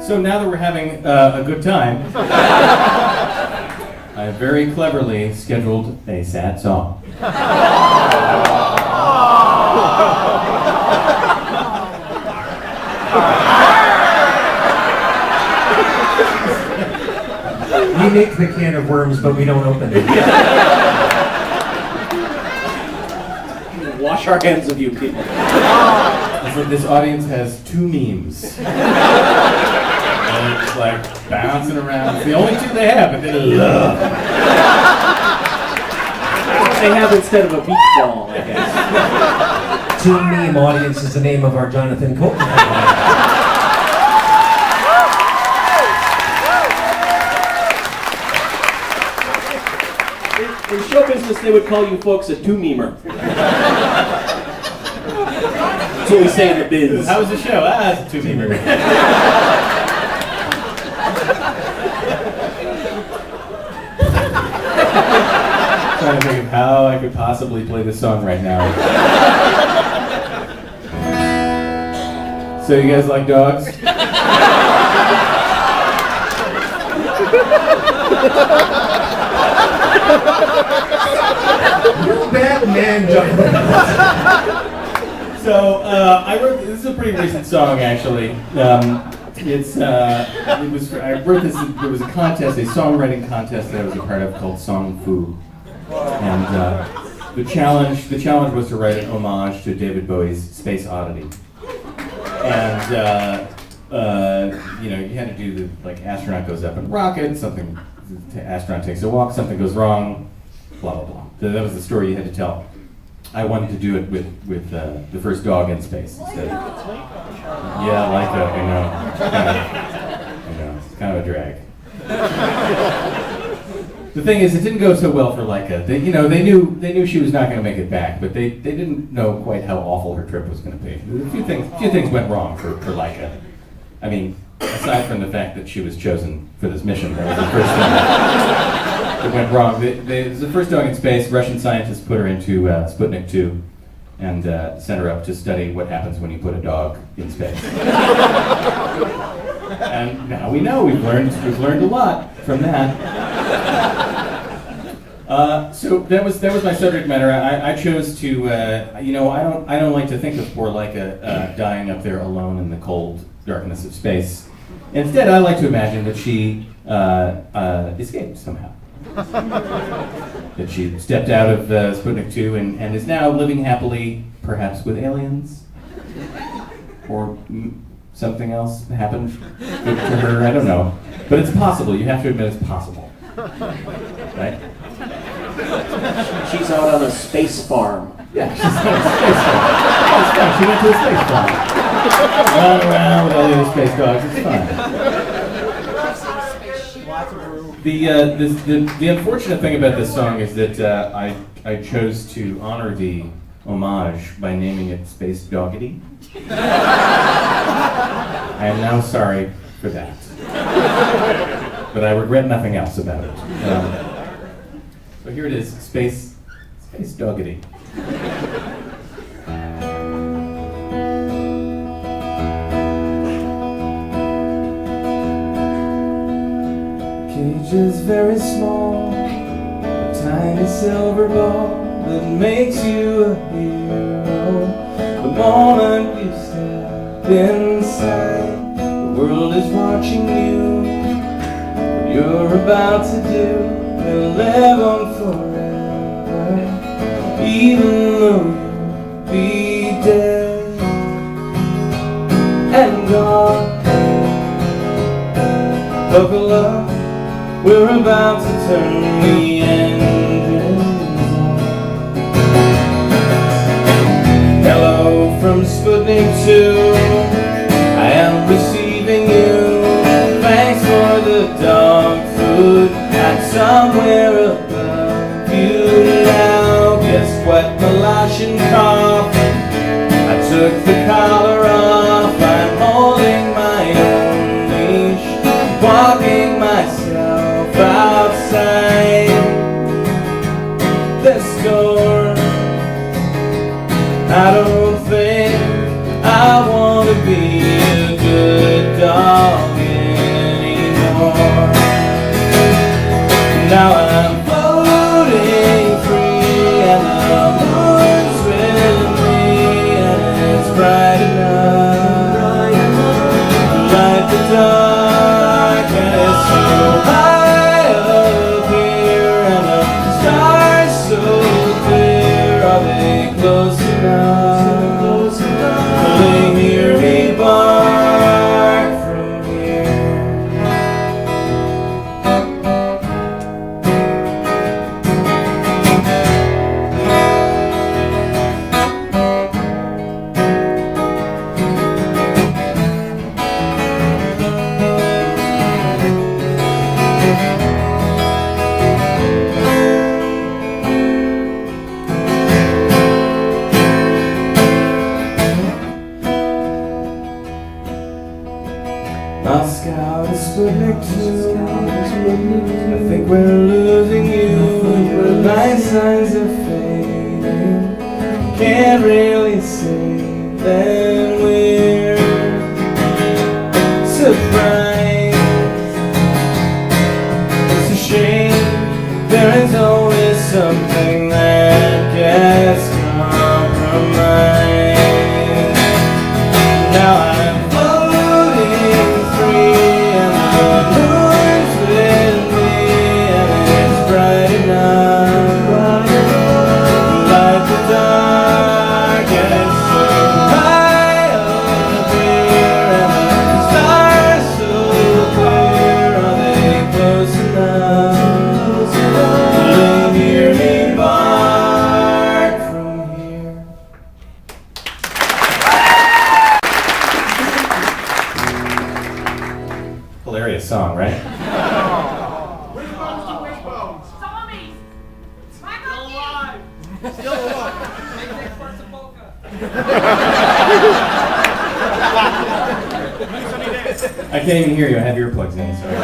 So now that we're having a good time, I very cleverly scheduled a sad song. We make the can of worms, but we don't open it. Wash our hands of you people. This audience has two memes. And it's like bouncing around. It's the only two they have, but they love. They have instead of a beach ball, I guess. Two Meme Audience is the name of our Jonathan Coulton. In show business, they would call you folks a two-memer. That's what we say in the biz. How was the show? It's a two-memer. Trying to think of how I could possibly play this song right now. So you guys like dogs? You're a bad man, Jonathan. So I wrote. This is a pretty recent song, actually. I wrote this. There was a contest, a songwriting contest that I was a part of called Song Fu, and the challenge was to write an homage to David Bowie's Space Oddity, and you had to do the astronaut goes up in rocket, something, astronaut takes a walk, something goes wrong, blah blah blah. So that was the story you had to tell. I wanted to do it with the first dog in space instead. Yeah, Laika, I know. It's kind of a drag. The thing is, it didn't go so well for Laika. They knew she was not going to make it back, but they didn't know quite how awful her trip was going to be. A few things went wrong for Laika. I mean, aside from the fact that she was chosen for this mission, that was the first thing that went wrong. It was the first dog in space. Russian scientists put her into Sputnik 2 and sent her up to study what happens when you put a dog in space. And now we know, we've learned a lot from that. So that was my subject matter. I chose to, I don't like to think of poor Laika dying up there alone in the cold darkness of space. Instead, I like to imagine that she escaped somehow. That she stepped out of Sputnik 2 and is now living happily, perhaps with aliens, or something else happened to her. I don't know, but it's possible. You have to admit it's possible, right? She's out on a space farm. Yeah, she's on a space farm. She went to a space farm. Run around with all the other space dogs. It's fine. The unfortunate thing about this song is that I chose to honor the homage by naming it Space Doggity. I am now sorry for that, but I regret nothing else about it. So here it is, Space Doggity. Cage is very small, a tiny silver ball that makes you a hero. The moment you step inside, the world is watching you. What you're about to do will live on forever, even though you'll be dead and gone. Buckle up. We're about to turn the engines on. Hello from Sputnik 2. I am receiving you. Thanks for the dog food. I'm somewhere above you now. Guess what, Malashin cough. I took the collar off. I'm holding my own leash, walking myself outside the store. close enough? Will they hear me bark from here? Moscow is Sputnik 2. I think we're losing you. Your light signs are fading. Can't really see that we're surprised. It's a shame there is always something that gets compromised. Now I'm floating free and the moon's with me and it's bright enough, like the dark and it's so high up here and the stars so clear. Are they close enough? Will they hear me bark from here? Hilarious song, right? Zombies! Still alive! I can't even hear you. I have earplugs in, sorry.